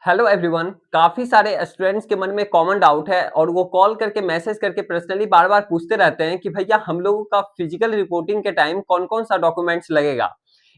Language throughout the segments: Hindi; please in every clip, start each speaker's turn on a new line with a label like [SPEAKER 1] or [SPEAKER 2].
[SPEAKER 1] Hello everyone. काफी सारे स्टूडेंट्स के मन में कॉमन डाउट है और वो कॉल करके मैसेज करके पर्सनली बार बार पूछते रहते हैं कि भैया हम लोगों का फिजिकल रिपोर्टिंग के टाइम कौन कौन सा डॉक्यूमेंट्स लगेगा।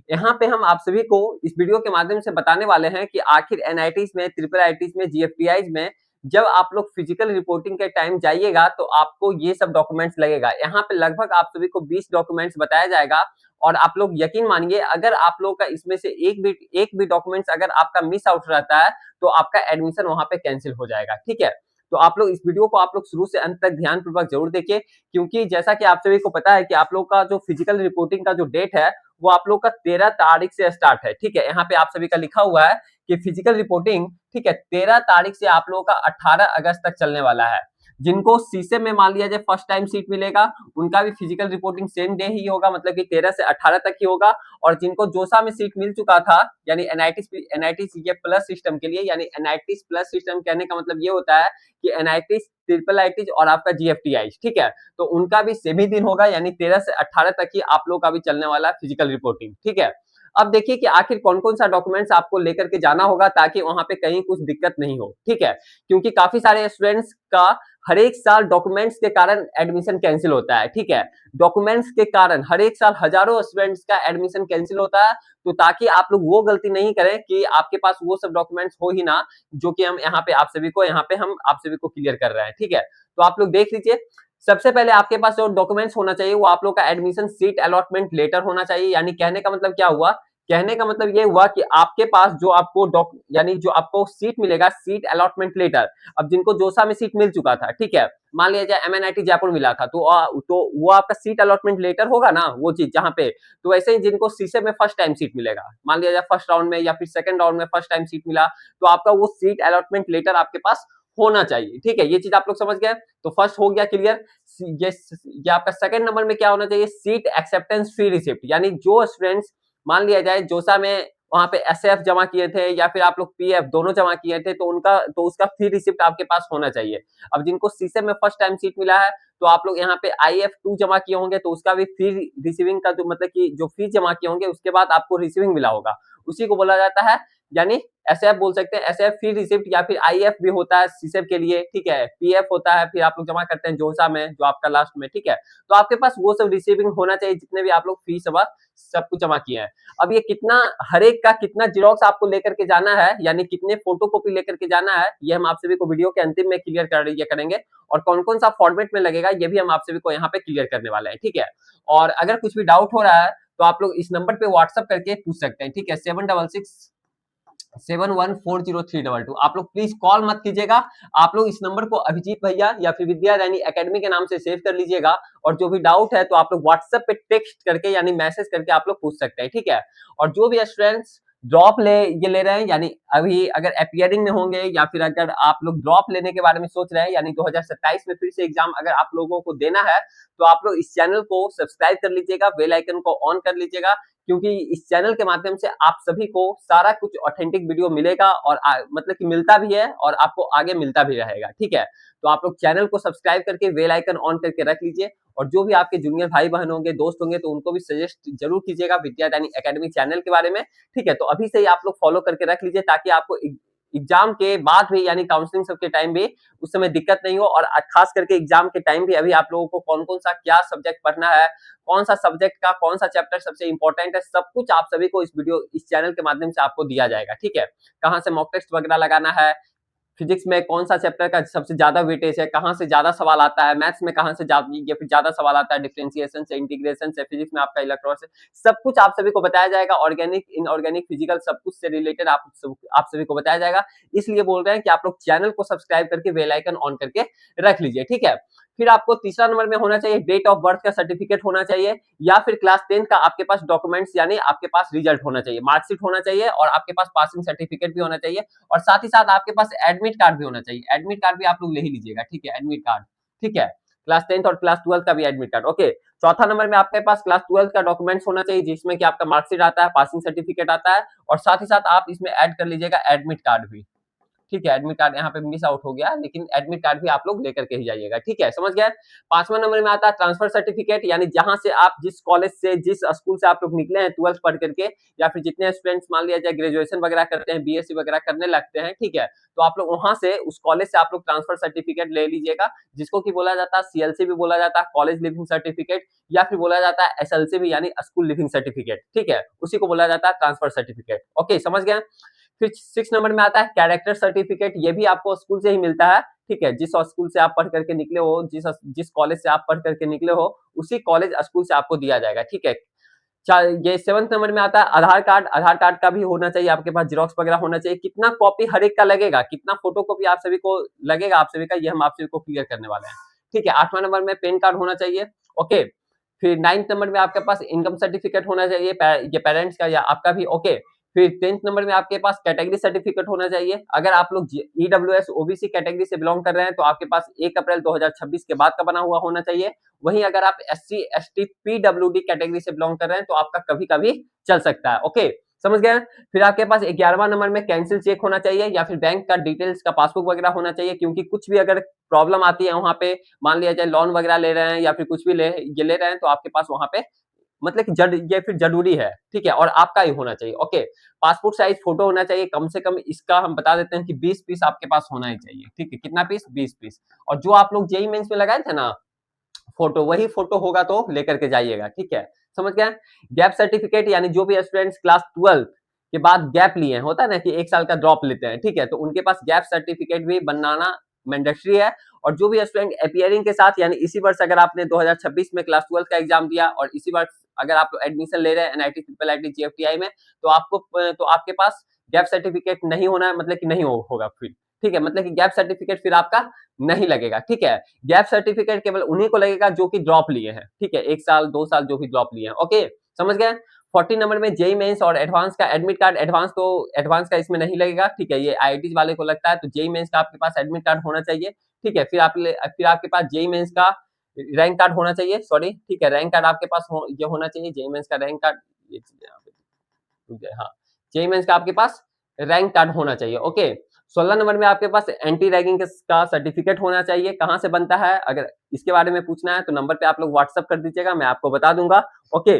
[SPEAKER 1] यहाँ पे हम आप सभी को इस वीडियो के माध्यम से बताने वाले हैं कि आखिर एनआईटीज में, ट्रिपल आईटीज में, जीएफटीआईज में जब आप लोग फिजिकल रिपोर्टिंग के टाइम जाइएगा तो आपको ये सब डॉक्यूमेंट्स लगेगा। यहाँ पे लगभग आप सभी को 20 डॉक्यूमेंट्स बताया जाएगा और आप लोग यकीन मानिए अगर आप लोग का इसमें से एक भी डॉक्यूमेंट्स अगर आपका मिस आउट रहता है तो आपका एडमिशन वहां पे कैंसिल हो जाएगा। ठीक है, तो आप लोग इस वीडियो को आप लोग शुरू से अंत तक ध्यान पूर्वक जरूर देखिए, क्योंकि जैसा कि आप सभी को पता है कि आप लोग का जो फिजिकल रिपोर्टिंग का जो डेट है वो आप लोग का 13 तारीख से स्टार्ट है। ठीक है, यहाँ पे आप सभी का लिखा हुआ है कि फिजिकल रिपोर्टिंग, ठीक है, 13 तारीख से आप लोगों का 18 अगस्त तक चलने वाला है। जिनको शीशे में मान लिया जाए फर्स्ट टाइम सीट मिलेगा उनका भी फिजिकल रिपोर्टिंग सेम डे ही होगा, मतलब कि 13 से 18 तक ही होगा। और जिनको जोसा में सीट मिल चुका था यानी एनआईटी ये प्लस सिस्टम के लिए, यानी एनआईटी प्लस सिस्टम कहने का मतलब ये होता है कि एनआईटी, ट्रिपल आईटी और आपका जीएफटीआई, ठीक है, तो उनका भी सेम ही दिन होगा, यानी 13 से 18 तक ही आप लोग का भी चलने वाला फिजिकल रिपोर्टिंग। ठीक है, अब देखिए कि आखिर कौन कौन सा डॉक्यूमेंट्स आपको लेकर के जाना होगा ताकि वहां पे कहीं कुछ दिक्कत नहीं हो। ठीक है, क्योंकि काफी सारे स्टूडेंट्स का हर एक साल डॉक्यूमेंट्स के कारण एडमिशन कैंसिल होता है। ठीक है, डॉक्यूमेंट्स के कारण हर एक साल हजारों स्टूडेंट्स का एडमिशन कैंसिल होता है, तो ताकि आप लोग वो गलती नहीं करें कि आपके पास वो सब डॉक्यूमेंट्स हो ही ना, जो कि हम यहाँ पे आप सभी को क्लियर कर रहे हैं। ठीक है, तो आप लोग देख लीजिए, सबसे पहले आपके पास जो डॉक्यूमेंट्स होना चाहिए वो आप लोग का एडमिशन सीट अलॉटमेंट लेटर होना चाहिए। यानी कहने का मतलब क्या हुआ, कहने का मतलब ये हुआ कि आपके पास जो आपको यानी जो आपको सीट मिलेगा, सीट अलॉटमेंट लेटर। अब जिनको जोसा में सीट मिल चुका था, ठीक है, मान लिया जाए एमएनआईटी जयपुर मिला था, तो वो आपका सीट अलॉटमेंट लेटर होगा ना, वो चीज जहां पे, तो वैसे ही जिनको शीशे में फर्स्ट टाइम सीट मिलेगा, मान लिया जाए फर्स्ट राउंड में या फिर सेकंड राउंड में फर्स्ट टाइम सीट मिला, तो आपका वो सीट अलॉटमेंट लेटर आपके पास होना चाहिए। ठीक है, ये चीज आप लोग समझ गए, तो फर्स्ट हो गया क्लियर। ये आपका सेकंड नंबर में क्या होना चाहिए, सीट एक्सेप्टेंस फी रिसिप्ट। यानी जो स्टूडेंट्स मान लिया जाए जोसा में वहां पे एसएफ जमा किए थे या फिर आप लोग पीएफ दोनों जमा किए थे, तो उसका फी रिसिप्ट आपके पास होना चाहिए। अब जिनको सीसे में फर्स्ट टाइम सीट मिला है तो आप लोग यहाँ पे IF2 जमा किए होंगे, तो उसका भी फी रिसीविंग का जो मतलब कि जो फीस जमा किए होंगे उसके बाद आपको रिसीविंग मिला होगा, उसी को बोला जाता है, यानी एसएफ बोल सकते हैं, एसएफ फी रिसिप्ट, या फिर आईएफ भी होता है सीसेफ के लिए। ठीक है, पीएफ होता है, फिर आप लोग जमा करते हैं जोसा में जो आपका लास्ट में। ठीक है, तो आपके पास वो सब रिसीविंग होना चाहिए जितने भी आप लोग फीस सब कुछ जमा किए हैं। अब ये कितना, हर एक का कितना जीरोक्स आपको लेकर के जाना है, यानी कितने फोटोकॉपी लेकर के जाना है, ये हम आप सभी को वीडियो के अंतिम में क्लियर करेंगे। और कौन कौन सा फॉर्मेट में लगेगा ये भी हम आप सभी को यहाँ पे क्लियर करने वाले हैं। ठीक है, और अगर कुछ भी डाउट हो रहा है तो आप लोग इस नंबर पे व्हाट्सअप करके पूछ सकते हैं। ठीक है, 76671140322। आप लोग प्लीज कॉल मत कीजिएगा, आप लोग इस नंबर को अभिजीत भैया या फिर विद्या रानी एकेडमी के नाम से सेव कर लीजिएगा, और जो भी डाउट है तो आप लोग व्हाट्सएप पे टेक्स्ट करके यानी मैसेज करके आप लोग पूछ सकते हैं। ठीक है, और जो भी स्टूडेंट्स ड्रॉप ले रहे हैं, यानी अभी अगर अपीयरिंग में होंगे या फिर अगर आप लोग ड्रॉप लेने के बारे में सोच रहे हैं, यानी 2027 में फिर से एग्जाम अगर आप लोगों को देना है, तो आप लोग इस चैनल को सब्सक्राइब कर लीजिएगा, बेल आइकन को ऑन कर लीजिएगा, क्योंकि इस चैनल के माध्यम से आप सभी को सारा कुछ ऑथेंटिक वीडियो मिलेगा और मतलब कि मिलता भी है और आपको आगे मिलता भी रहेगा। ठीक है, तो आप लोग चैनल को सब्सक्राइब करके बेल आइकन ऑन करके रख लीजिए, और जो भी आपके जूनियर भाई बहन होंगे, दोस्त होंगे, तो उनको भी सजेस्ट जरूर कीजिएगा विद्यादानी एकेडमी चैनल के बारे में। ठीक है, तो अभी से ही आप लोग फॉलो करके रख लीजिए ताकि आपको एग्जाम के बाद भी यानी काउंसलिंग सबके टाइम भी उस समय दिक्कत नहीं हो, और खास करके एग्जाम के टाइम भी अभी आप लोगों को कौन कौन सा क्या सब्जेक्ट पढ़ना है, कौन सा सब्जेक्ट का कौन सा चैप्टर सबसे इंपॉर्टेंट है, सब कुछ आप सभी को इस चैनल के माध्यम से आपको दिया जाएगा। ठीक है, कहाँ से मॉक टेस्ट वगैरह लगाना है, फिजिक्स में कौन सा चैप्टर का सबसे ज्यादा वेटेज है, कहाँ से ज्यादा सवाल आता है, मैथ्स में कहाँ से ज्यादा सवाल आता है, डिफरेंशिएशन से, इंटीग्रेशन से, फिजिक्स में आपका इलेक्ट्रॉन से, सब कुछ आप सभी को बताया जाएगा। ऑर्गेनिक, इनऑर्गेनिक, फिजिकल सब कुछ से रिलेटेड आप सभी को बताया जाएगा। इसलिए बोल रहे हैं कि आप लोग चैनल को सब्सक्राइब करके बेल आइकन ऑन करके रख लीजिए। ठीक है, फिर आपको तीसरा नंबर में होना चाहिए डेट ऑफ बर्थ का सर्टिफिकेट होना चाहिए, या फिर क्लास 10 का आपके पास डॉक्यूमेंट्स यानी आपके पास रिजल्ट होना चाहिए, मार्कशीट होना चाहिए, और आपके पास पासिंग सर्टिफिकेट भी होना चाहिए, और साथ ही साथ आपके पास एडमिट कार्ड भी होना चाहिए। एडमिट कार्ड भी आप लोग ले ही लीजिएगा। ठीक है, एडमिट कार्ड, ठीक है, क्लास 10th और क्लास 12th का भी एडमिट कार्ड। ओके, चौथा नंबर में आपके पास क्लास 12th का डॉक्यूमेंट्स होना चाहिए जिसमें कि आपका मार्कशीट आता है, पासिंग सर्टिफिकेट आता है, और साथ ही साथ आप इसमें ऐड कर लीजिएगा एडमिट कार्ड भी। ठीक है, एडमिट कार्ड यहाँ पे मिस आउट हो गया, लेकिन एडमिट कार्ड भी आप लोग लेकर के ही जाइएगा, ठीक है, समझ गए। 5वां नंबर में आता है ट्रांसफर सर्टिफिकेट, यानी जहां से आप जिस कॉलेज से, जिस स्कूल से आप लोग निकले हैं 12th पढ़ करके, या फिर जितने स्टूडेंट्स मान लिया जाए ग्रेजुएशन वगैरह करते हैं, बीएससी वगैरह करने लगते हैं, ठीक है, तो आप लोग वहां से, उस कॉलेज से आप लोग ट्रांसफर सर्टिफिकेट ले लीजिएगा, जिसको कि बोला जाता है सीएलसी भी बोला जाता है, कॉलेज लिविंग सर्टिफिकेट, या फिर बोला जाता है एसएलसी भी, यानी स्कूल लिविंग सर्टिफिकेट, ठीक है, उसी को बोला जाता है ट्रांसफर सर्टिफिकेट। ओके, समझ गए। फिर 6 नंबर में आता है कैरेक्टर सर्टिफिकेट, ये भी आपको स्कूल से ही मिलता है, ठीक है, जिस स्कूल से आप पढ़ करके निकले हो, जिस कॉलेज से आप पढ़ करके निकले हो, उसी कॉलेज स्कूल से आपको दिया जाएगा, ठीक है। ये 7th नंबर में आता है आधार कार्ड, आधार कार्ड का भी होना चाहिए आपके पास, जेरॉक्स वगैरह होना चाहिए। कितना कॉपी हर एक का लगेगा, कितना फोटो कॉपी आप सभी को लगेगा, आप सभी का, ये हम आप सभी को क्लियर करने वाले हैं, ठीक है। 8वां नंबर में पैन कार्ड होना चाहिए। ओके, फिर 9th नंबर में आपके पास इनकम सर्टिफिकेट होना चाहिए, ये पेरेंट्स का या आपका भी। ओके, फिर 10th नंबर में आपके पास कैटेगरी सर्टिफिकेट होना चाहिए। अगर आप लोग ईडब्ल्यूएस ओबीसी कैटेगरी से बिलोंग कर रहे हैं तो आपके पास 1 अप्रैल 2026 के बाद का बना हुआ होना चाहिए। वहीं अगर आप एससी एसटी पीडब्ल्यूडी कैटेगरी से बिलोंग कर रहे हैं तो आपका कभी कभी चल सकता है। ओके, समझ गए। फिर आपके पास 11वां नंबर में कैंसिल चेक होना चाहिए, या फिर बैंक का डिटेल्स का पासबुक वगैरह होना चाहिए, क्योंकि कुछ भी अगर प्रॉब्लम आती है वहां पे, मान लिया जाए लोन वगैरह ले रहे हैं या फिर कुछ भी ले रहे हैं, तो आपके पास वहां पे मतलब कि ये फिर जरूरी है, ठीक है, और आपका ही होना चाहिए। ओके, पासपोर्ट साइज फोटो होना चाहिए, कम से कम इसका हम बता देते हैं कि 20 पीस आपके पास होना ही चाहिए, ठीक है। कितना पीस? 20 पीस। और जो आप लोग जेईई मेंस में लगाए थे ना फोटो, वही फोटो होगा तो लेकर के जाइएगा, ठीक है, समझ गए। गैप सर्टिफिकेट, यानी जो भी स्टूडेंट्स क्लास 12 के बाद गैप लिए हैं, होता है ना कि 1 साल का ड्रॉप लेते हैं, ठीक है, तो उनके पास गैप सर्टिफिकेट भी बनाना मैंडेटरी है। और जो भी स्टूडेंट अपीयरिंग के साथ, यानी इसी वर्ष अगर आपने 2026 में क्लास 12 का एग्जाम दिया और इसी वर्ष अगर आप एडमिशन ले रहे हैं एनआईटी ट्रिपल आईटी जीएफटीआई में, तो आपके पास गैप सर्टिफिकेट नहीं होना, मतलब कि नहीं होगा फिर, ठीक है, मतलब कि गैप सर्टिफिकेट फिर आपका नहीं लगेगा, ठीक है। गैप सर्टिफिकेट केवल उन्हीं को लगेगा जो कि ड्रॉप लिए हैं, ठीक है, 1 साल 2 साल जो भी ड्रॉप लिए हैं। ओके, समझ गए। 40 नंबर में जेईई मेंस और एडवांस का एडमिट कार्ड, एडवांस का इसमें नहीं लगेगा, ठीक है, ये आईआईटी वाले को लगता है, तो जेईई मेंस का आपके पास एडमिट कार्ड होना चाहिए, ठीक है। फिर आपके पास जेईई मेंस का रैंक कार्ड होना चाहिए, सॉरी, ठीक है, रैंक कार्ड आपके पास ये होना चाहिए, जेईई मेंस का रैंक कार्ड, ये चीजें यहाँ पे, हाँ, जेईई मेंस का आपके पास रैंक कार्ड होना चाहिए। ओके, 16 नंबर में आपके पास एंटी रैगिंग का सर्टिफिकेट होना चाहिए। कहां से बनता है, अगर इसके बारे में पूछना है तो नंबर पे आप लोग व्हाट्सअप कर दीजिएगा, मैं आपको बता दूंगा। ओके,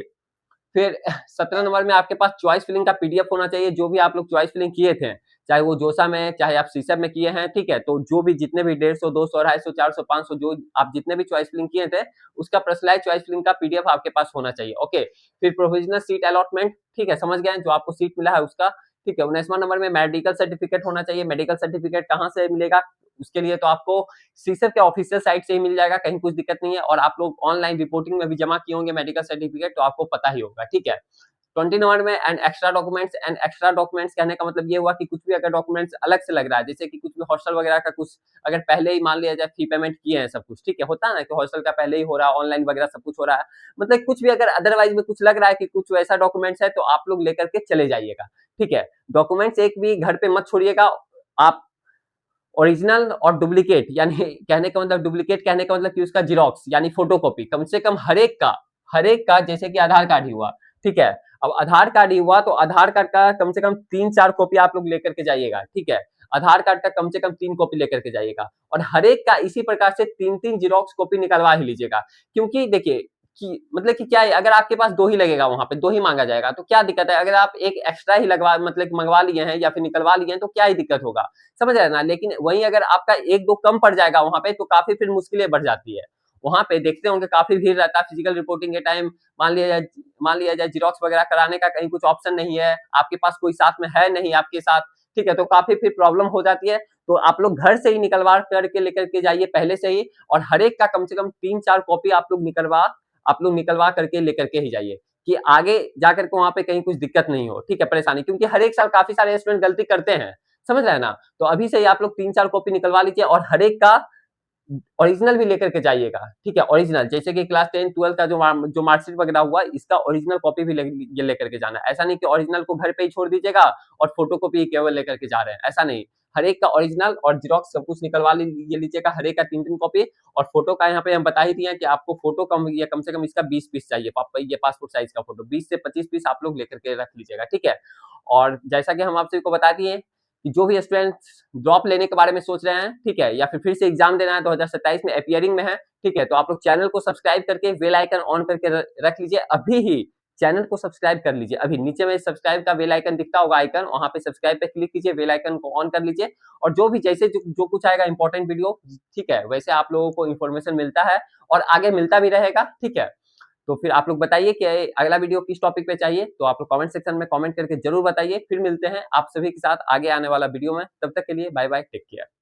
[SPEAKER 1] फिर 17 नंबर में आपके पास चॉइस फिलिंग का पीडीएफ होना चाहिए, जो भी आप लोग चॉइस फिलिंग किए थे, चाहे वो जोसा में, चाहे आप सीसब में किए हैं, ठीक है, तो जो भी जितने भी 150 200 250 400 500 जो आप जितने भी चॉइस फिलिंग किए थे, उसका पर्सनलाइज चॉइस फिलिंग का पीडीएफ आपके पास होना चाहिए। ओके, फिर प्रोविजनल सीट अलॉटमेंट, ठीक है, समझ गए, जो आपको सीट मिला है उसका, ठीक है। 19वां नंबर में मेडिकल सर्टिफिकेट होना चाहिए। मेडिकल सर्टिफिकेट कहां से मिलेगा, उसके लिए तो आपको सीसब के ऑफिशियल साइट से ही मिल जाएगा, कहीं कुछ दिक्कत नहीं है। और आप लोग ऑनलाइन रिपोर्टिंग में भी जमा किए होंगे मेडिकल सर्टिफिकेट, तो आपको पता ही होगा, ठीक है। 20 नंबर में एंड एक्स्ट्रा डॉक्यूमेंट्स कहने का मतलब ये हुआ कि कुछ भी अगर डॉक्यूमेंट्स अलग से लग रहा है, जैसे कि कुछ भी हॉस्टल वगैरह का कुछ अगर पहले ही मान लिया जाए फी पेमेंट किए हैं सब कुछ, ठीक है, होता है ना कि हॉस्टल का पहले ही हो रहा है, ऑनलाइन वगैरह सब कुछ हो रहा है, मतलब कुछ भी अगर अदरवाइज में कुछ लग रहा है कि कुछ वैसा डॉक्यूमेंट्स है, तो आप लोग लेकर के चले जाइएगा, ठीक है। डॉक्यूमेंट्स एक भी घर पे मत छोड़िएगा आप। ओरिजिनल और डुप्लीकेट, यानी डुप्लीकेट कहने का मतलब कि उसका जीरोक्स यानी फोटोकॉपी कम से कम हर एक का, जैसे कि आधार कार्ड ही हुआ, ठीक है। अब आधार कार्ड ही हुआ तो आधार कार्ड का कम से कम 3-4 कॉपी आप लोग लेकर के जाइएगा, ठीक है। आधार कार्ड का कम से कम 3 कॉपी लेकर के जाइएगा, और हर एक का इसी प्रकार से 3-3 जीरोक्स कॉपी निकलवा ही लीजिएगा, क्योंकि देखिए कि मतलब कि क्या है, अगर आपके पास 2 ही लगेगा, वहां पे 2 ही मांगा जाएगा, तो क्या दिक्कत है, अगर आप एक एक्स्ट्रा ही लगवा मतलब मंगवा लिए हैं या फिर निकलवा लिए हैं, तो क्या ही दिक्कत होगा, समझ रहे हैं ना। लेकिन वहीं अगर आपका 1-2 कम पड़ जाएगा वहां पे, तो काफी फिर मुश्किलें बढ़ जाती है। वहां पे देखते होंगे काफी भीड़ रहता है फिजिकल रिपोर्टिंग के टाइम, मान लिया जाए जीरोक्स वगैरह कराने का कहीं कुछ ऑप्शन नहीं है, आपके पास कोई साथ में है नहीं आपके साथ, ठीक है, तो काफी फिर प्रॉब्लम हो जाती है। तो आप लोग घर से ही निकलवा करके लेकर के जाइए पहले से ही, और हर एक का कम से कम 3-4 कॉपी आप लोग निकलवा करके लेकर के ही जाइए, कि आगे जाकर के वहां पे कहीं कुछ दिक्कत नहीं हो, ठीक है, परेशानी, क्योंकि हर एक साल काफी सारे स्टूडेंट गलती करते हैं, समझ रहे हैं ना। तो अभी से ही आप लोग 3-4 कॉपी निकलवा लीजिए, और हर एक का ओरिजिनल भी लेकर के जाइएगा, ठीक है, ओरिजिनल, जैसे कि क्लास 10 12 का जो मार्कशीट वगैरह हुआ, इसका ओरिजिनल कॉपी भी लेकर के जाना। ऐसा नहीं कि ओरिजिनल को घर पे ही छोड़ दीजिएगा और फोटोकॉपी केवल लेकर के जा रहे हैं, ऐसा नहीं। हर एक का ओरिजिनल और जीरोक्स सब कुछ निकलवा लीजिएगा, हर एक का 3-3 कॉपी। और फोटो का यहाँ पे हम बता ही दिए कि आपको फोटो कम से कम इसका 20 पीस चाहिए, ये पासपोर्ट साइज का फोटो 20 से 25 पीस आप लोग लेकर के रख लीजिएगा, ठीक है। और जैसा कि हम आप सभी को बता दिए कि जो भी स्टूडेंट्स ड्रॉप लेने के बारे में सोच रहे हैं, ठीक है, या फिर से एग्जाम देना है 2027 में, अपीयरिंग में है, ठीक है, तो आप लोग चैनल को सब्सक्राइब करके बेल आइकन ऑन करके रख लीजिए। अभी ही चैनल को सब्सक्राइब कर लीजिए, अभी नीचे में सब्सक्राइब का बेल आइकन दिखता होगा आइकन, वहां पे सब्सक्राइब पे क्लिक कीजिए, बेल आइकन को ऑन कर लीजिए, और जो भी जैसे जो कुछ आएगा इंपॉर्टेंट वीडियो, ठीक है, वैसे आप लोगों को इन्फॉर्मेशन मिलता है और आगे मिलता भी रहेगा, ठीक है। तो फिर आप लोग बताइए कि अगला वीडियो किस टॉपिक पे चाहिए, तो आप लोग कमेंट सेक्शन में कमेंट करके जरूर बताइए। फिर मिलते हैं आप सभी के साथ आगे आने वाला वीडियो में, तब तक के लिए बाय बाय, टेक केयर।